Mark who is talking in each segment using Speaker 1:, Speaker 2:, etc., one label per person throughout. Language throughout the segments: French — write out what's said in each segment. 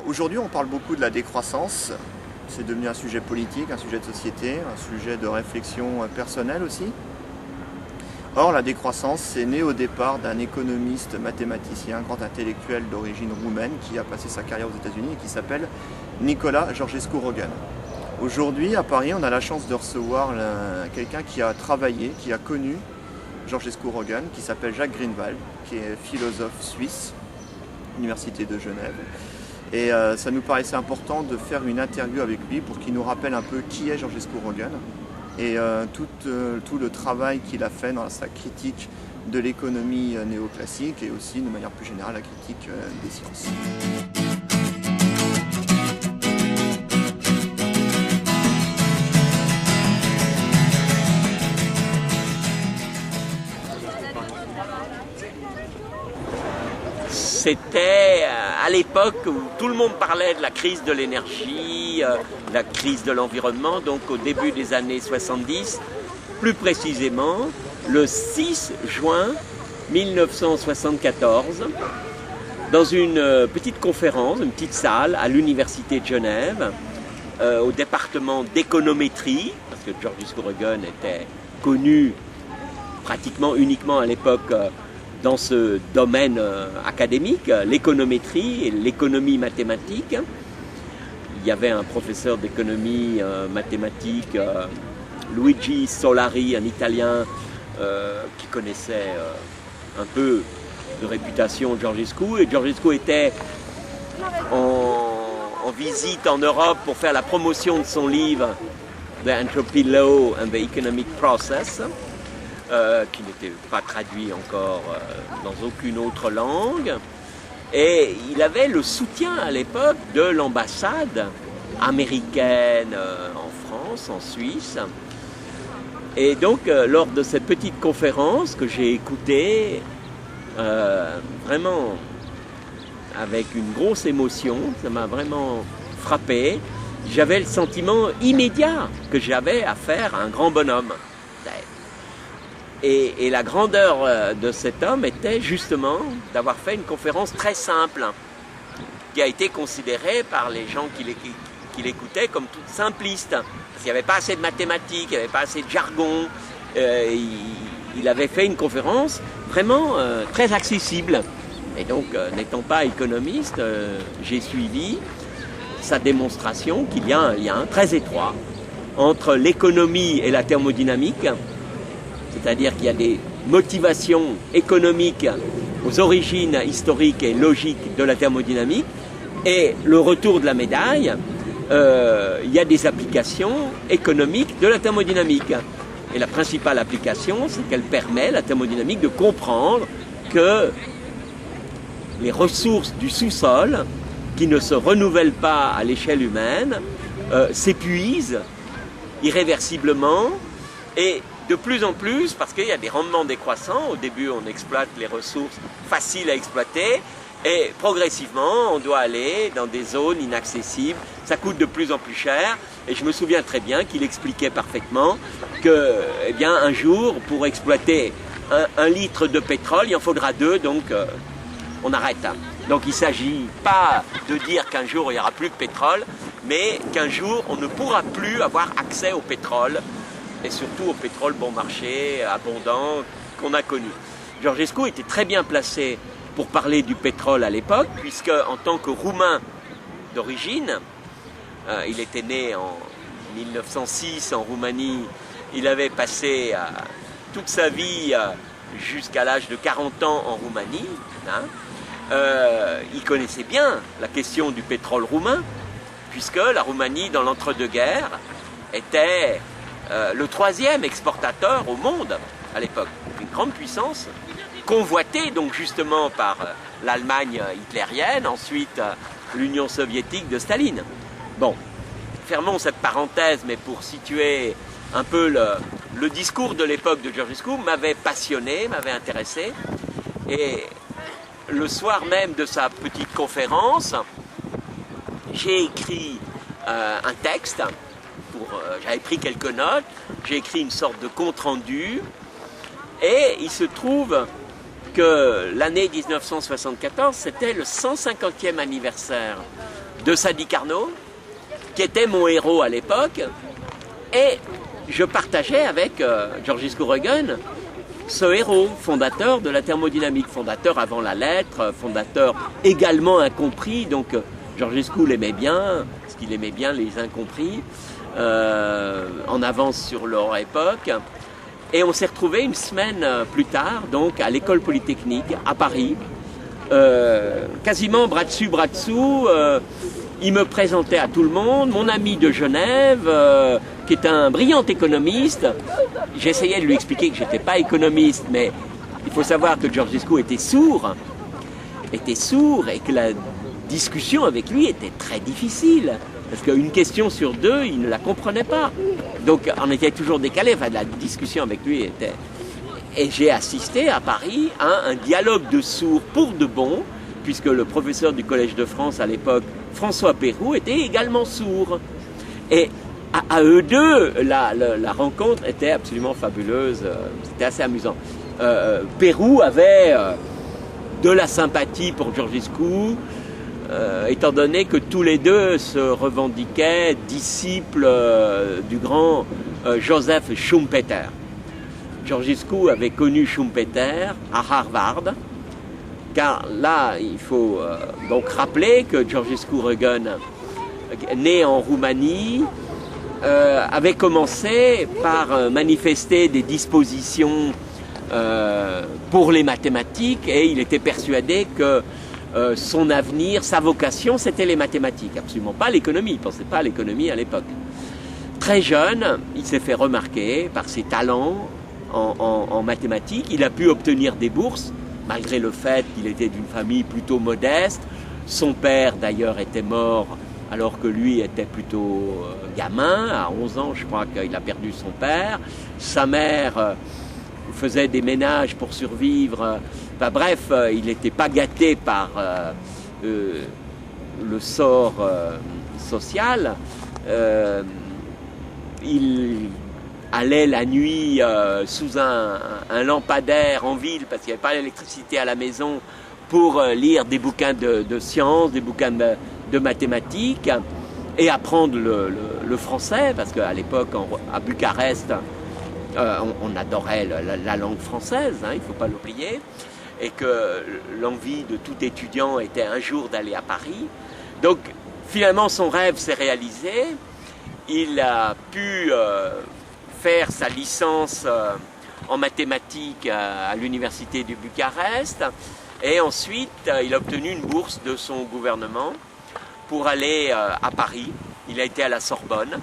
Speaker 1: Aujourd'hui, on parle beaucoup de la décroissance. C'est devenu un sujet politique, un sujet de société, un sujet de réflexion personnelle aussi. Or, la décroissance, c'est né au départ d'un économiste, mathématicien, grand intellectuel d'origine roumaine qui a passé sa carrière aux États-Unis et qui s'appelle Nicolae Georgescu-Roegen. Aujourd'hui, à Paris, on a la chance de recevoir quelqu'un qui a travaillé, qui a connu Georgescu-Roegen, qui s'appelle Jacques Greenwald, qui est philosophe suisse, Université de Genève. Et ça nous paraissait important de faire une interview avec lui pour qu'il nous rappelle un peu qui est Georgescu-Roegen et tout le travail qu'il a fait dans sa critique de l'économie néoclassique et aussi de manière plus générale la critique des sciences.
Speaker 2: C'était à l'époque où tout le monde parlait de la crise de l'énergie, de la crise de l'environnement, donc au début des années 70, plus précisément le 6 juin 1974, dans une petite conférence, une petite salle à l'Université de Genève, au département d'économétrie, parce que Georgescu-Roegen était connu pratiquement uniquement à l'époque dans ce domaine académique, l'économétrie et l'économie mathématique. Il y avait un professeur d'économie mathématique, Luigi Solari, un Italien qui connaissait un peu de réputation Georgescu. Et Georgescu était en visite en Europe pour faire la promotion de son livre The Entropy Law and the Economic Process, qui n'était pas traduit encore dans aucune autre langue. Et il avait le soutien à l'époque de l'ambassade américaine en France, en Suisse. Et donc, lors de cette petite conférence que j'ai écoutée, vraiment avec une grosse émotion, ça m'a vraiment frappé, j'avais le sentiment immédiat que j'avais affaire à un grand bonhomme. Et la grandeur de cet homme était justement d'avoir fait une conférence très simple, qui a été considérée par les gens qui l'écoutaient comme toute simpliste. Parce qu'il n'y avait pas assez de mathématiques, il n'y avait pas assez de jargon. Il avait fait une conférence vraiment très accessible. Et donc, n'étant pas économiste, j'ai suivi sa démonstration qu'il y a un lien très étroit entre l'économie et la thermodynamique. C'est-à-dire qu'il y a des motivations économiques aux origines historiques et logiques de la thermodynamique, et le retour de la médaille, il y a des applications économiques de la thermodynamique. Et la principale application, c'est qu'elle permet, la thermodynamique, de comprendre que les ressources du sous-sol, qui ne se renouvellent pas à l'échelle humaine, s'épuisent irréversiblement, et de plus en plus, parce qu'il y a des rendements décroissants. Au début, on exploite les ressources faciles à exploiter, et progressivement, on doit aller dans des zones inaccessibles. Ça coûte de plus en plus cher, et je me souviens très bien qu'il expliquait parfaitement que, eh bien, un jour, pour exploiter un litre de pétrole, il en faudra 2, donc on arrête. Donc il ne s'agit pas de dire qu'un jour, il n'y aura plus de pétrole, mais qu'un jour, on ne pourra plus avoir accès au pétrole, et surtout au pétrole bon marché, abondant, qu'on a connu. Georgescu était très bien placé pour parler du pétrole à l'époque, puisque en tant que Roumain d'origine, il était né en 1906 en Roumanie, il avait passé toute sa vie jusqu'à l'âge de 40 ans en Roumanie, il connaissait bien la question du pétrole roumain, puisque la Roumanie, dans l'entre-deux-guerres, était le 3e exportateur au monde à l'époque, une grande puissance, convoitée donc justement par l'Allemagne hitlérienne, ensuite l'Union soviétique de Staline. Bon, fermons cette parenthèse, mais pour situer un peu le discours de l'époque de Georgescu, m'avait passionné, m'avait intéressé, et le soir même de sa petite conférence, j'ai écrit un texte. J'avais pris quelques notes, j'ai écrit une sorte de compte-rendu, et il se trouve que l'année 1974, c'était le 150e anniversaire de Sadi Carnot, qui était mon héros à l'époque, et je partageais avec Georges Couregon ce héros, fondateur de la thermodynamique, fondateur avant la lettre, fondateur également incompris, donc Georges l'aimait bien, parce qu'il aimait bien les incompris, en avance sur leur époque. Et on s'est retrouvés une semaine plus tard, donc à l'école polytechnique à Paris, quasiment bras dessus, bras dessous. Il me présentait à tout le monde, mon ami de Genève, qui est un brillant économiste. J'essayais de lui expliquer que je n'étais pas économiste, mais il faut savoir que Georgescu était sourd et que la discussion avec lui était très difficile. Parce qu'une question sur deux, il ne la comprenait pas. Donc on était toujours décalé, enfin la discussion avec lui était... Et j'ai assisté à Paris à un dialogue de sourds pour de bon, puisque le professeur du Collège de France à l'époque, François Pérou, était également sourd. Et à eux deux, la rencontre était absolument fabuleuse, c'était assez amusant. Pérou avait de la sympathie pour Georgescu, étant donné que tous les deux se revendiquaient disciples du grand Joseph Schumpeter. Georgescu avait connu Schumpeter à Harvard, car là, il faut donc rappeler que Georges Couregon, né en Roumanie, avait commencé par manifester des dispositions pour les mathématiques, et il était persuadé que son avenir, sa vocation, c'était les mathématiques, absolument pas l'économie. Il ne pensait pas à l'économie à l'époque. Très jeune, il s'est fait remarquer par ses talents en mathématiques. Il a pu obtenir des bourses, malgré le fait qu'il était d'une famille plutôt modeste. Son père, d'ailleurs, était mort alors que lui était plutôt gamin. À 11 ans, je crois qu'il a perdu son père. Sa mère faisait des ménages pour survivre. Enfin, bref, il n'était pas gâté par le sort social. Il allait la nuit sous un lampadaire en ville, parce qu'il n'y avait pas l'électricité à la maison, pour lire des bouquins de sciences, des bouquins de mathématiques, et apprendre le français, parce qu'à l'époque, à Bucarest, on adorait la langue française, hein, il ne faut pas l'oublier, et que l'envie de tout étudiant était un jour d'aller à Paris. Donc, finalement, son rêve s'est réalisé. Il a pu faire sa licence en mathématiques à l'université de Bucarest, et ensuite il a obtenu une bourse de son gouvernement pour aller à Paris. Il a été à la Sorbonne,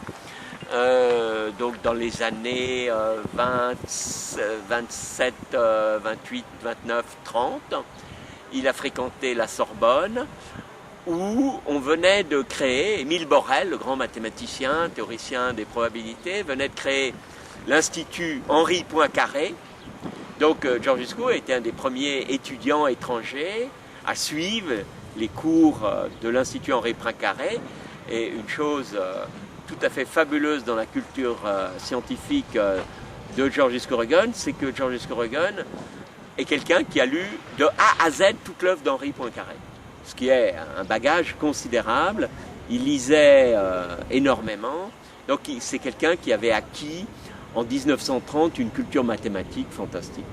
Speaker 2: donc dans les années 27, 28, 29, 30. Il a fréquenté la Sorbonne, où on venait de créer, Émile Borel, le grand mathématicien, théoricien des probabilités, venait de créer l'Institut Henri Poincaré. Donc Georgescu était un des premiers étudiants étrangers à suivre les cours de l'Institut Henri Poincaré. Et une chose tout à fait fabuleuse dans la culture scientifique de Georges Couregon, c'est que Georges Couregon est quelqu'un qui a lu de A à Z toute l'œuvre d'Henri Poincaré, ce qui est un bagage considérable. Il lisait énormément, donc c'est quelqu'un qui avait acquis en 1930 une culture mathématique fantastique.